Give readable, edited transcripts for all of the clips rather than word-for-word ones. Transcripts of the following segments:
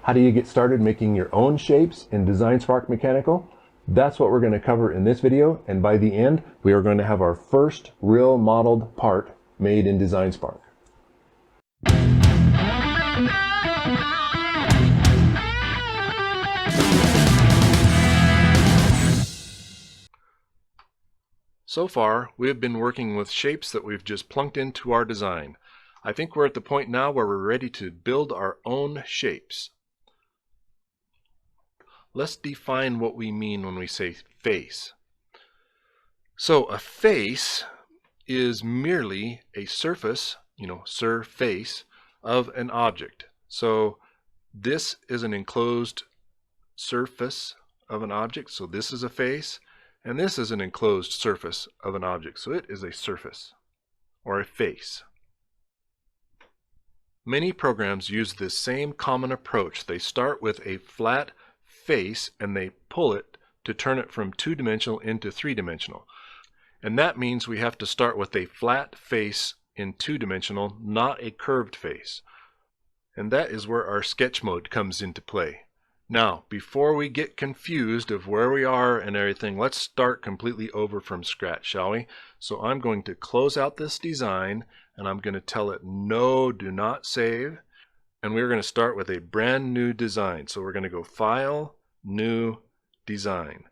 How do you get started making your own shapes in Designspark Mechanical? That's what we're going to cover in this video, and by the end we are going to have our first real modeled part made in Designspark. So far, we have been working with shapes that we've just plunked into our design. I think we're at the point now where we're ready to build our own shapes. Let's define what we mean when we say face. So a face is merely a surface, surface of an object. So this is an enclosed surface of an object, so this is a face, and this is an enclosed surface of an object, so it is a surface or a face. Many programs use this same common approach. They start with a flat face and they pull it to turn it from two-dimensional into three-dimensional. And that means we have to start with a flat face in two-dimensional, not a curved face. And that is where our sketch mode comes into play. Now, before we get confused of where we are and everything, let's start completely over from scratch, shall we? So I'm going to close out this design and I'm going to tell it no, do not save. And we're going to start with a brand new design. So we're going to go File, New, Design.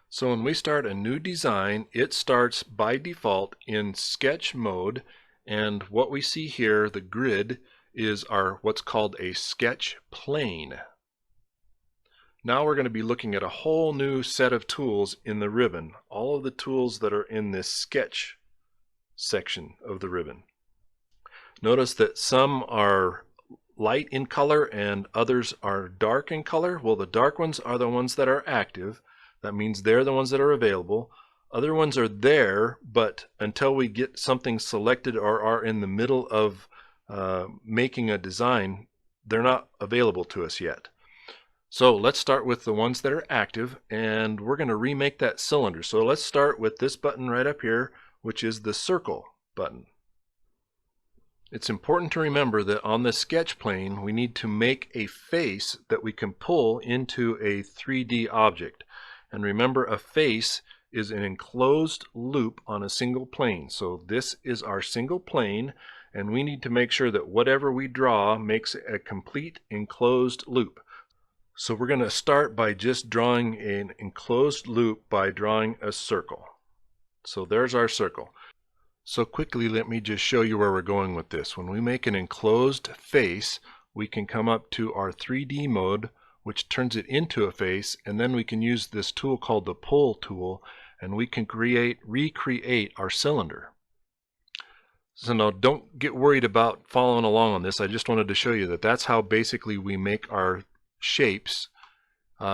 So when we start a new design, it starts by default in sketch mode, and what we see here, the grid, is our what's called a sketch plane. Now we're going to be looking at a whole new set of tools in the ribbon, all of the tools that are in this sketch section of the ribbon. Notice that some are light in color and others are dark in color. Well, the dark ones are the ones that are active. That means they're the ones that are available. Other ones are there, but until we get something selected or are in the middle of making a design, they're not available to us yet. So let's start with the ones that are active, and we're going to remake that cylinder. So let's start with this button right up here, which is the circle button. It's important to remember that on the sketch plane we need to make a face that we can pull into a 3D object. And remember, a face is an enclosed loop on a single plane. So this is our single plane, and we need to make sure that whatever we draw makes a complete enclosed loop. So we're going to start by just drawing an enclosed loop by drawing a circle. So there's our circle. So quickly, let me just show you where we're going with this. When we make an enclosed face, we can come up to our 3D mode, which turns it into a face, and then we can use this tool called the pull tool, and we can recreate our cylinder. So now don't get worried about following along on this. I just wanted to show you that that's how basically we make our shapes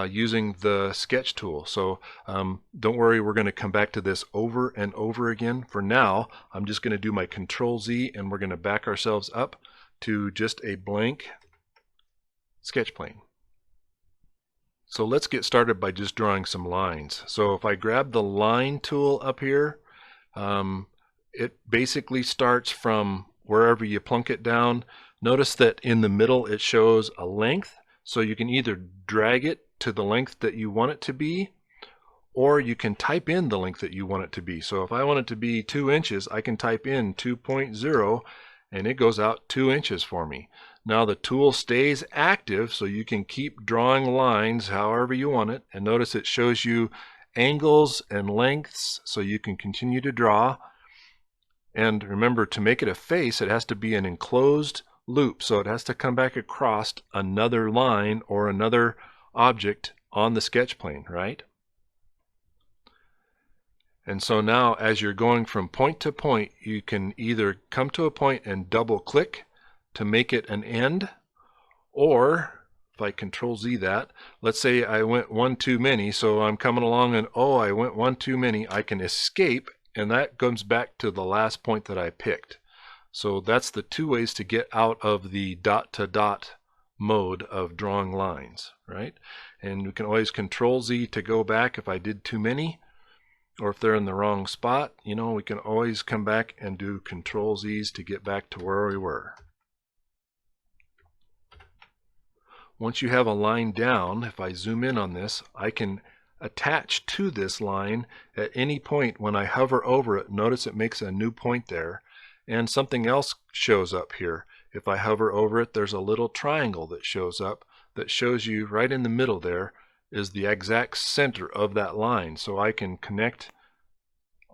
using the sketch tool. So don't worry, we're going to come back to this over and over again. For now, I'm just going to do my Control-Z and we're going to back ourselves up to just a blank sketch plane. So let's get started by just drawing some lines. So if I grab the line tool up here, it basically starts from wherever you plunk it down. Notice that in the middle it shows a length, so you can either drag it to the length that you want it to be, or you can type in the length that you want it to be. So if I want it to be 2 inches, I can type in 2.0 and it goes out 2 inches for me. Now the tool stays active, so you can keep drawing lines however you want it, and notice it shows you angles and lengths so you can continue to draw. And remember, to make it a face, it has to be an enclosed loop, so it has to come back across another line or another object on the sketch plane, right? And so now as you're going from point to point, you can either come to a point and double click to make it an end, or if I Control-Z that, let's say I went one too many, so I'm coming along and oh, I went one too many, I can escape, and that comes back to the last point that I picked. So that's the two ways to get out of the dot to dot mode of drawing lines, right? And we can always Control-Z to go back if I did too many, or if they're in the wrong spot, we can always come back and do Control-Z's to get back to where we were. Once you have a line down, if I zoom in on this, I can attach to this line at any point. When I hover over it, notice it makes a new point there, and something else shows up here. If I hover over it, there's a little triangle that shows up that shows you right in the middle there is the exact center of that line. So I can connect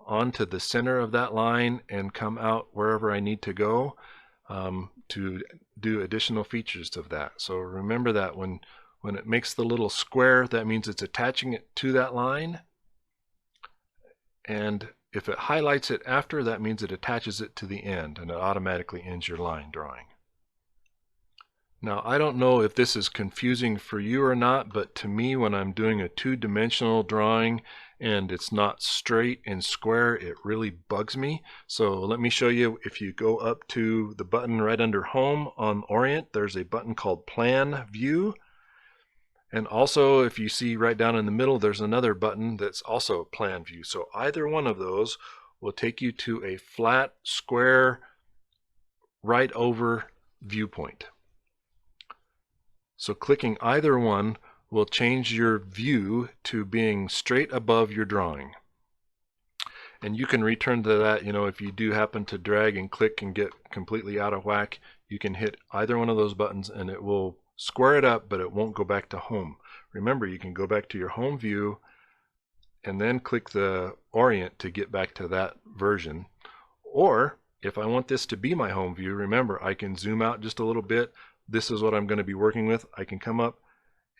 onto the center of that line and come out wherever I need to go to do additional features of that. So remember that when it makes the little square, that means it's attaching it to that line. And if it highlights it after, that means it attaches it to the end, and it automatically ends your line drawing. Now, I don't know if this is confusing for you or not, but to me, when I'm doing a two-dimensional drawing and it's not straight and square, it really bugs me. So let me show you. If you go up to the button right under Home on Orient, there's a button called Plan View. And also, if you see right down in the middle, there's another button that's also Plan View. So either one of those will take you to a flat, square, right over viewpoint. So clicking either one will change your view to being straight above your drawing. And you can return to that, if you do happen to drag and click and get completely out of whack, you can hit either one of those buttons and it will square it up, but it won't go back to home. Remember, you can go back to your home view and then click the Orient to get back to that version. Or if I want this to be my home view, remember, I can zoom out just a little bit. This is what I'm going to be working with. I can come up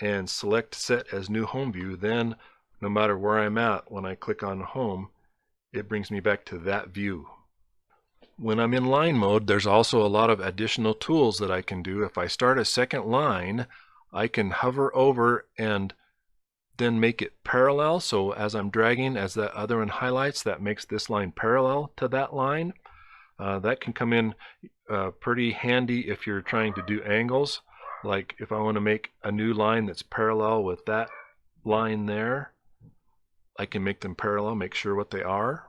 and select Set as New Home View. Then no matter where I'm at, when I click on Home, it brings me back to that view. When I'm in line mode, there's also a lot of additional tools that I can do. If I start a second line, I can hover over and then make it parallel. So as I'm dragging, as that other one highlights, that makes this line parallel to that line. That can come in pretty handy if you're trying to do angles. Like if I want to make a new line that's parallel with that line there, I can make them parallel, make sure what they are.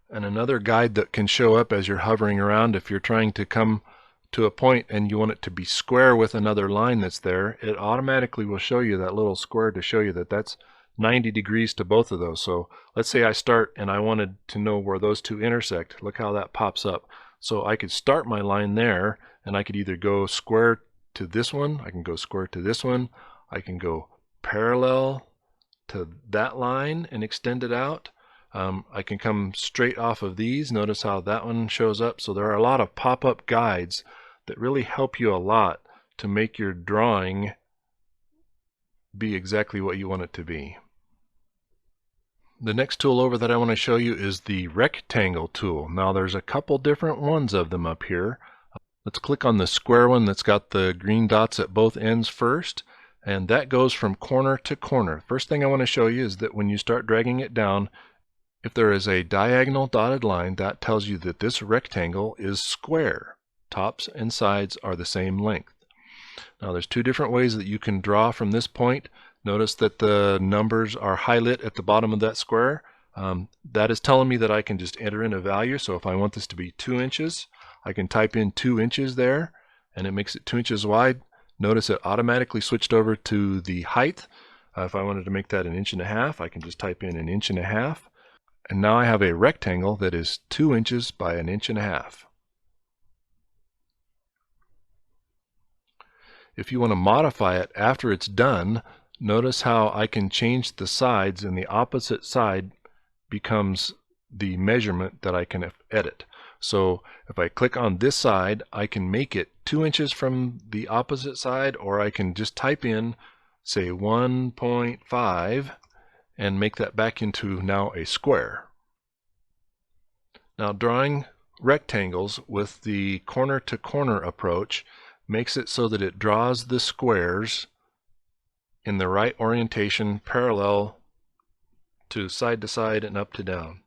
And another guide that can show up as you're hovering around, if you're trying to come to a point and you want it to be square with another line that's there, it automatically will show you that little square to show you that that's 90 degrees to both of those. So let's say I start and I wanted to know where those two intersect. Look how that pops up. So I could start my line there, and I could either go square to this one, I can go square to this one, I can go parallel to that line and extend it out. I can come straight off of these. Notice how that one shows up. So there are a lot of pop-up guides that really help you a lot to make your drawing be exactly what you want it to be. The next tool over that I want to show you is the rectangle tool. Now there's a couple different ones of them up here. Let's click on the square one that's got the green dots at both ends first, and that goes from corner to corner. First thing I want to show you is that when you start dragging it down, if there is a diagonal dotted line, that tells you that this rectangle is square. Tops and sides are the same length. Now there's two different ways that you can draw from this point. Notice that the numbers are highlighted at the bottom of that square. That is telling me that I can just enter in a value. So if I want this to be 2 inches, I can type in 2 inches there, and it makes it 2 inches wide. Notice it automatically switched over to the height. If I wanted to make that 1.5 inches, I can just type in 1.5 inches. And now I have a rectangle that is 2 inches by 1.5 inches. If you want to modify it after it's done, notice how I can change the sides, and the opposite side becomes the measurement that I can edit. So if I click on this side, I can make it 2 inches from the opposite side, or I can just type in, say, 1.5 and make that back into now a square. Now drawing rectangles with the corner to corner approach makes it so that it draws the squares in the right orientation, parallel to side and up to down.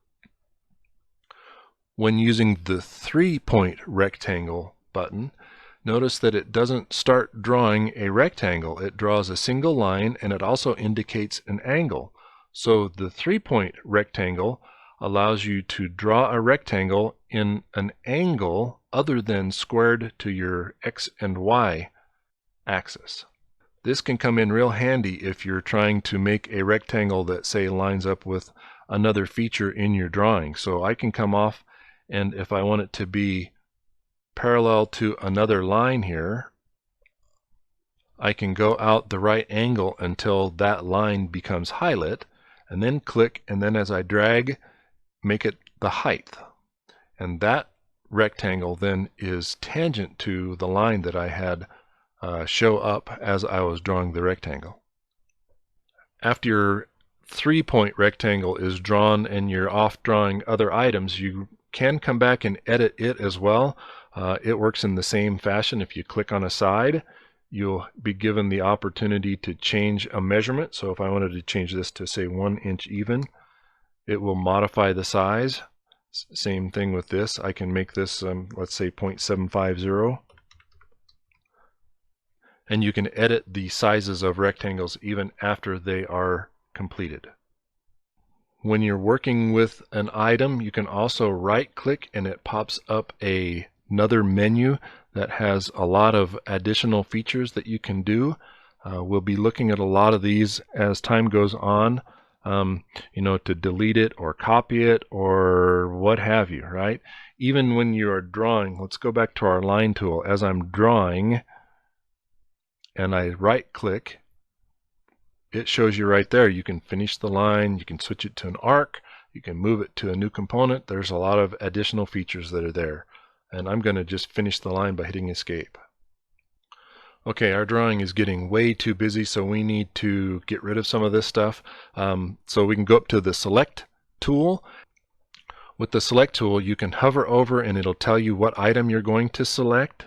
When using the 3-point rectangle button, notice that it doesn't start drawing a rectangle. It draws a single line, and it also indicates an angle. So the 3-point rectangle allows you to draw a rectangle in an angle other than squared to your X and Y axis. This can come in real handy if you're trying to make a rectangle that, say, lines up with another feature in your drawing. So I can come off, and if I want it to be parallel to another line here, I can go out the right angle until that line becomes highlight, and then click, and then as I drag, make it the height. And that rectangle then is tangent to the line that I had show up as I was drawing the rectangle. After your 3-point rectangle is drawn and you're off drawing other items, you can come back and edit it as well. It works in the same fashion. If you click on a side, you'll be given the opportunity to change a measurement. So if I wanted to change this to, say, 1 inch even, it will modify the size. Same thing with this. I can make this, let's say, 0.750. And you can edit the sizes of rectangles even after they are completed. When you're working with an item, you can also right-click and it pops up another menu that has a lot of additional features that you can do. We'll be looking at a lot of these as time goes on, to delete it or copy it or what have you, right? Even when you are drawing, let's go back to our line tool. As I'm drawing, and I right click, it shows you right there. You can finish the line, you can switch it to an arc, you can move it to a new component. There's a lot of additional features that are there. And I'm going to just finish the line by hitting escape. Okay, our drawing is getting way too busy, so we need to get rid of some of this stuff. So we can go up to the select tool. With the select tool, you can hover over and it'll tell you what item you're going to select.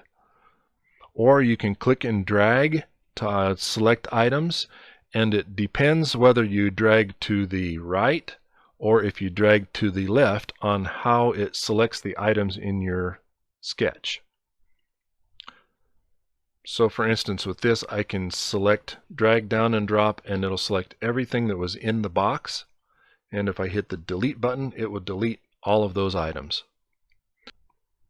Or you can click and drag to select items, and it depends whether you drag to the right or if you drag to the left on how it selects the items in your sketch. So for instance, with this, I can select, drag down and drop, and it'll select everything that was in the box. And if I hit the delete button, it will delete all of those items.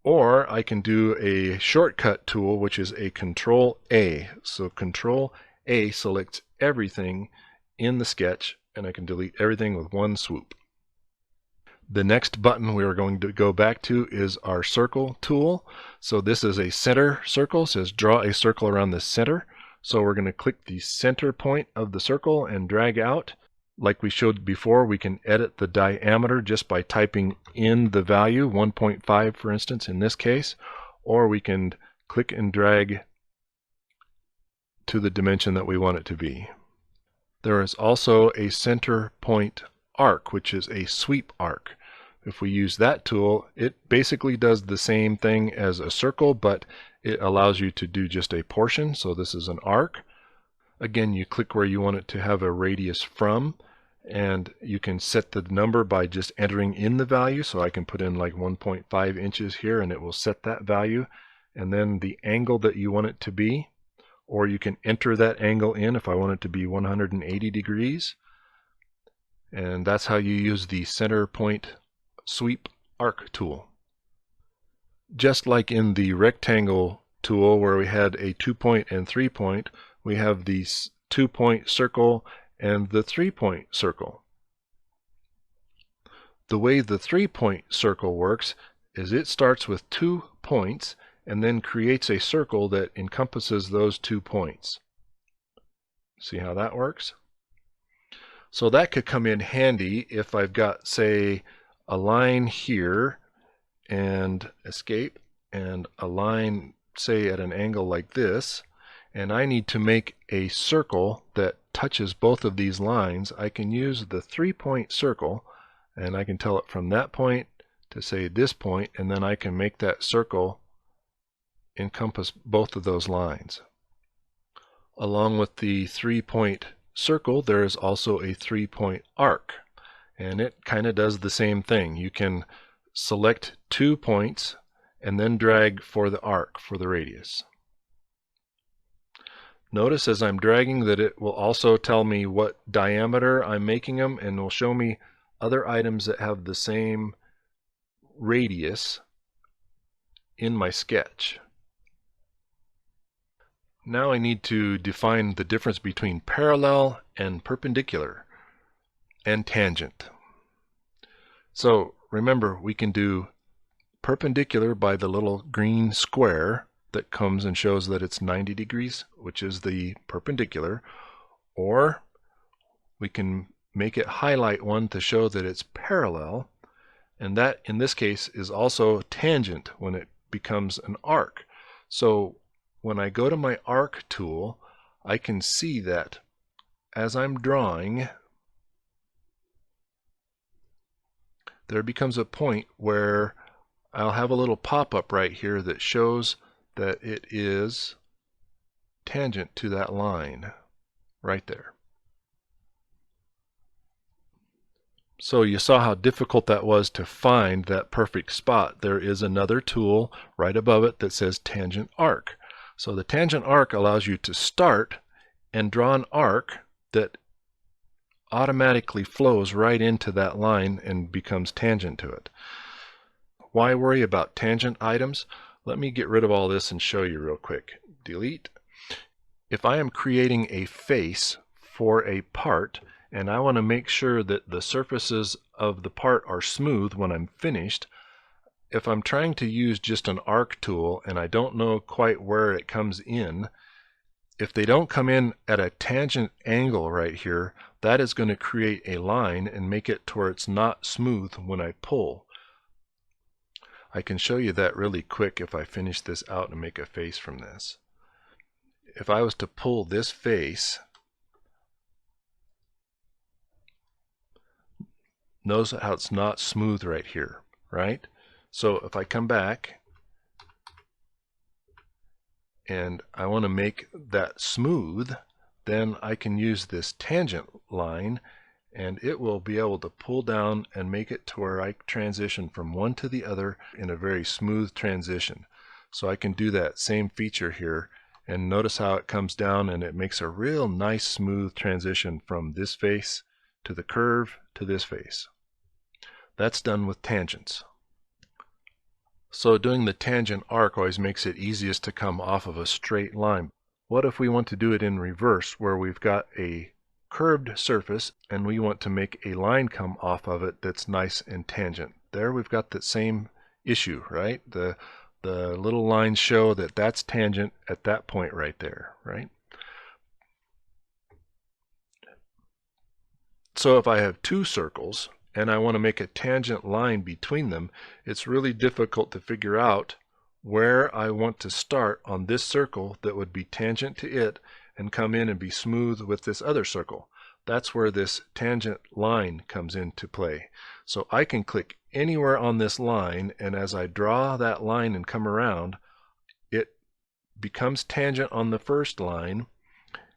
Or I can do a shortcut tool, which is a Control A. So Control A selects everything in the sketch, and I can delete everything with one swoop. The next button we are going to go back to is our circle tool. So this is a center circle. It says draw a circle around the center. So we're going to click the center point of the circle and drag out. Like we showed before, we can edit the diameter just by typing in the value, 1.5 for instance in this case, or we can click and drag to the dimension that we want it to be. There is also a center point arc, which is a sweep arc. If we use that tool, it basically does the same thing as a circle, but it allows you to do just a portion. So this is an arc. Again, you click where you want it to have a radius from, and you can set the number by just entering in the value. So I can put in like 1.5 inches here and it will set that value, and then the angle that you want it to be, or you can enter that angle in if I want it to be 180 degrees. And that's how you use the center point sweep arc tool. Just like in the rectangle tool where we had a 2-point and 3-point, we have the 2-point circle and the 3-point circle. The way the 3-point circle works is it starts with 2 points and then creates a circle that encompasses those 2 points. See how that works? So that could come in handy if I've got, say, a line here and escape, and a line, say, at an angle like this, and I need to make a circle that touches both of these lines. I can use the 3-point circle, and I can tell it from that point to, say, this point, and then I can make that circle encompass both of those lines. Along with the 3-point circle, there is also a 3-point arc, and it kind of does the same thing. You can select 2 points and then drag for the arc for the radius. Notice as I'm dragging that it will also tell me what diameter I'm making them, and will show me other items that have the same radius in my sketch. Now I need to define the difference between parallel and perpendicular and tangent. So remember, we can do perpendicular by the little green square that comes and shows that it's 90 degrees, which is the perpendicular, or we can make it highlight one to show that it's parallel, and that in this case is also tangent when it becomes an arc. So when I go to my arc tool, I can see that as I'm drawing, there becomes a point where I'll have a little pop-up right here that shows that it is tangent to that line right there. So you saw how difficult that was to find that perfect spot. There is another tool right above it that says tangent arc. So the tangent arc allows you to start and draw an arc that automatically flows right into that line and becomes tangent to it. Why worry about tangent items? Let me get rid of all this and show you real quick. Delete. If I am creating a face for a part, and I want to make sure that the surfaces of the part are smooth when I'm finished, if I'm trying to use just an arc tool and I don't know quite where it comes in, if they don't come in at a tangent angle right here, that is going to create a line and make it to where it's not smooth when I pull. I can show you that really quick if I finish this out and make a face from this. If I was to pull this face, notice how it's not smooth right here, right? So if I come back and I want to make that smooth, then I can use this tangent line and it will be able to pull down and make it to where I transition from one to the other in a very smooth transition. So I can do that same feature here, and notice how it comes down and it makes a real nice smooth transition from this face to the curve to this face. That's done with tangents. So doing the tangent arc always makes it easiest to come off of a straight line. What if we want to do it in reverse, where we've got a curved surface and we want to make a line come off of it that's nice and tangent? There we've got the same issue, right? The little lines show that that's tangent at that point right there, right? So if I have two circles and I want to make a tangent line between them, it's really difficult to figure out where I want to start on this circle that would be tangent to it and come in and be smooth with this other circle. That's where this tangent line comes into play. So I can click anywhere on this line, and as I draw that line and come around, it becomes tangent on the first line,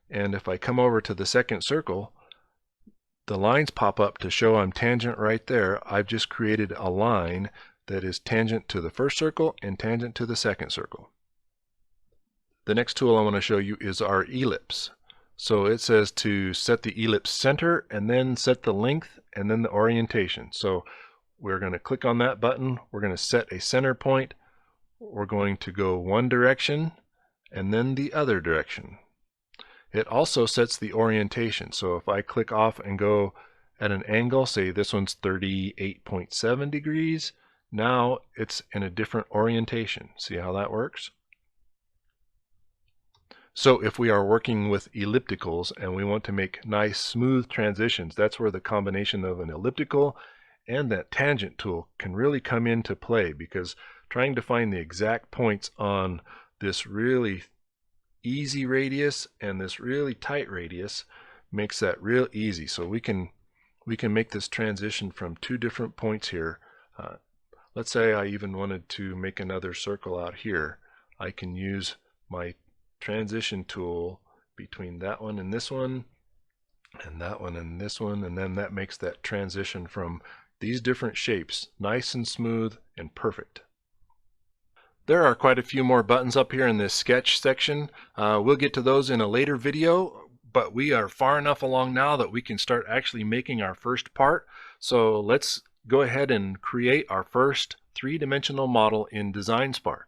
and if I come over to the second circle, the lines pop up to show I'm tangent right there. I've just created a line that is tangent to the first circle and tangent to the second circle. The next tool I want to show you is our ellipse. So it says to set the ellipse center and then set the length and then the orientation. So we're going to click on that button. We're going to set a center point. We're going to go one direction and then the other direction. It also sets the orientation. So if I click off and go at an angle, say this one's 38.7 degrees, now it's in a different orientation. See how that works? So if we are working with ellipticals and we want to make nice smooth transitions, that's where the combination of an elliptical and that tangent tool can really come into play, because trying to find the exact points on this really easy radius and this really tight radius makes that real easy. So we can make this transition from two different points here. Let's say I even wanted to make another circle out here. I can use my transition tool between that one and this one, and that one and this one, and then that makes that transition from these different shapes nice and smooth and perfect. There are quite a few more buttons up here in this sketch section. We'll get to those in a later video, but we are far enough along now that we can start actually making our first part. So let's go ahead and create our first three-dimensional model in Designspark.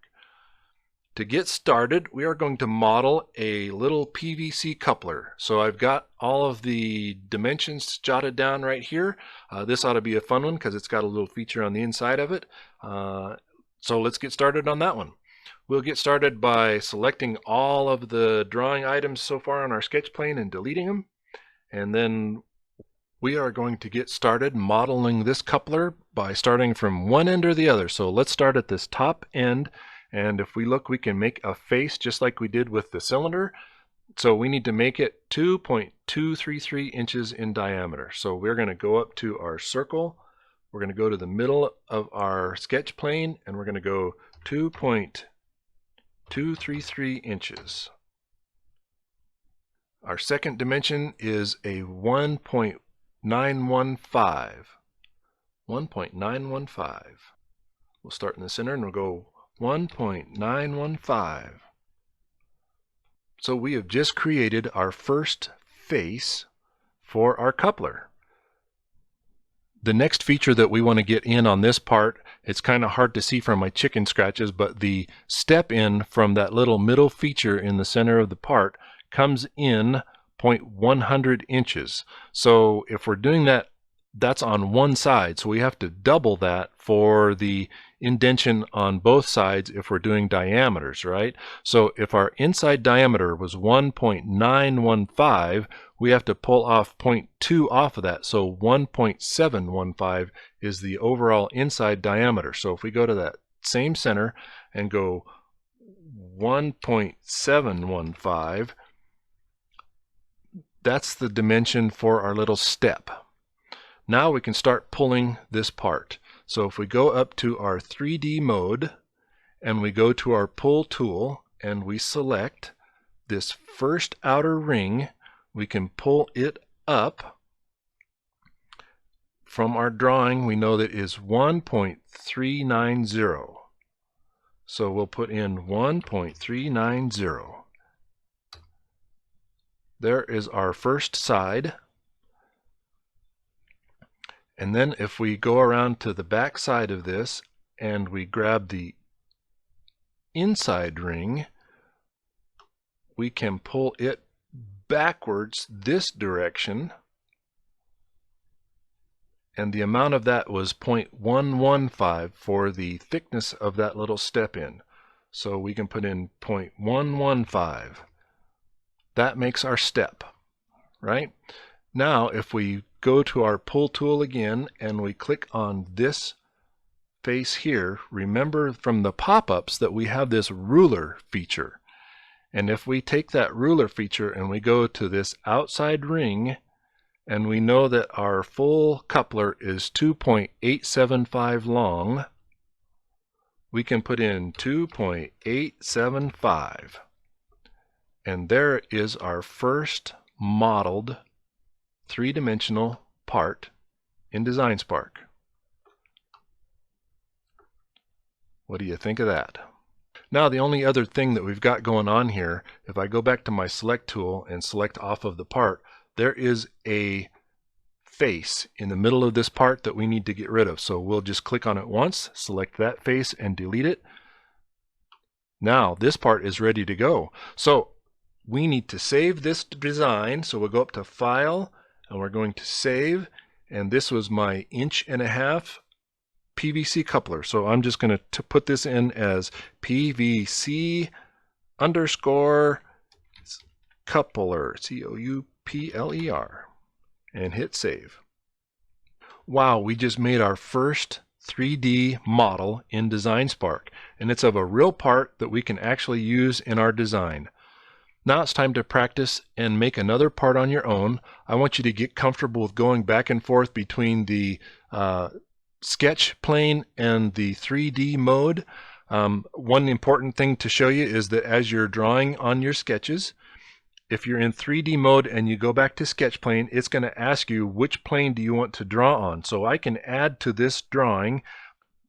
To get started, we are going to model a little PVC coupler. So I've got all of the dimensions jotted down right here. This ought to be a fun one because it's got a little feature on the inside of it. So let's get started on that one. We'll get started by selecting all of the drawing items so far on our sketch plane and deleting them. And then we are going to get started modeling this coupler by starting from one end or the other. So let's start at this top end. And if we look, we can make a face just like we did with the cylinder. So we need to make it 2.233 inches in diameter. So we're going to go up to our circle. We're going to go to the middle of our sketch plane and we're going to go 2.233 inches. Our second dimension is a 1.915. 1.915. We'll start in the center and we'll go 1.915. So we have just created our first face for our coupler. The next feature that we want to get in on this part, it's kind of hard to see from my chicken scratches, but the step in from that little middle feature in the center of the part comes in 0.100 inches. So if we're doing that, that's on one side, so we have to double that for the indentation on both sides if we're doing diameters, right? So if our inside diameter was 1.915, we have to pull off 0.2 off of that, so 1.715 is the overall inside diameter. So if we go to that same center and go 1.715, that's the dimension for our little step. Now we can start pulling this part. So if we go up to our 3D mode and we go to our pull tool and we select this first outer ring, we can pull it up. From our drawing, we know that is 1.390. So we'll put in 1.390. There is our first side. And then if we go around to the back side of this and we grab the inside ring, we can pull it backwards this direction. And the amount of that was 0.115 for the thickness of that little step in. So we can put in 0.115. That makes our step, right? Now if we go to our pull tool again and we click on this face here, remember from the pop-ups that we have this ruler feature. And if we take that ruler feature and we go to this outside ring and we know that our full coupler is 2.875 long, we can put in 2.875. And there is our first modeled three-dimensional part in Designspark. What do you think of that? Now the only other thing that we've got going on here, if I go back to my select tool and select off of the part, there is a face in the middle of this part that we need to get rid of. So we'll just click on it once, select that face and delete it. Now this part is ready to go. So we need to save this design. So we'll go up to File and we're going to save. And this was my 1.5" PVC coupler. So I'm just going to put this in as PVC underscore coupler, C-O-U-P-L-E-R, and hit save. Wow, we just made our first 3D model in Designspark, and it's of a real part that we can actually use in our design. Now it's time to practice and make another part on your own. I want you to get comfortable with going back and forth between the sketch plane and the 3D mode. One important thing to show you is that as you're drawing on your sketches, if you're in 3D mode and you go back to sketch plane, it's going to ask you which plane do you want to draw on. So I can add to this drawing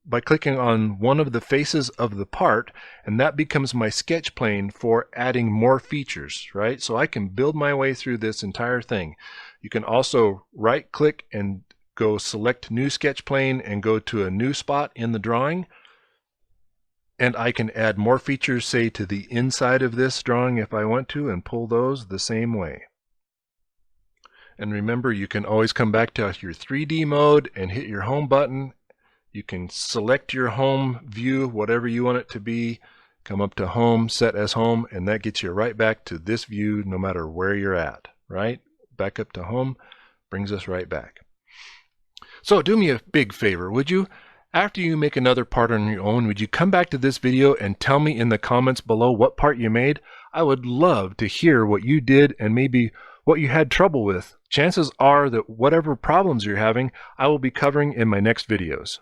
by clicking on one of the faces of the part, and that becomes my sketch plane for adding more features, right? So I can build my way through this entire thing. You can also right click and go select new sketch plane and go to a new spot in the drawing. And I can add more features, say, to the inside of this drawing if I want to, and pull those the same way. And remember, you can always come back to your 3D mode and hit your home button. You can select your home view, whatever you want it to be. Come up to home, set as home, and that gets you right back to this view no matter where you're at, right? Back up to home, brings us right back. So do me a big favor, would you? After you make another part on your own, would you come back to this video and tell me in the comments below what part you made? I would love to hear what you did and maybe what you had trouble with. Chances are that whatever problems you're having, I will be covering in my next videos.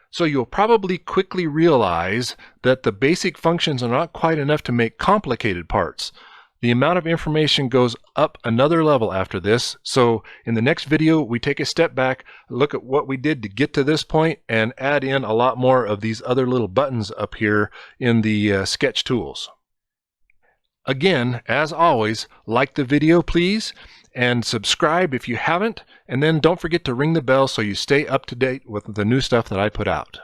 So you'll probably quickly realize that the basic functions are not quite enough to make complicated parts. The amount of information goes up another level after this. So in the next video, we take a step back, look at what we did to get to this point, and add in a lot more of these other little buttons up here in the sketch tools. Again, as always, like the video, please, and subscribe if you haven't, and then don't forget to ring the bell so you stay up to date with the new stuff that I put out.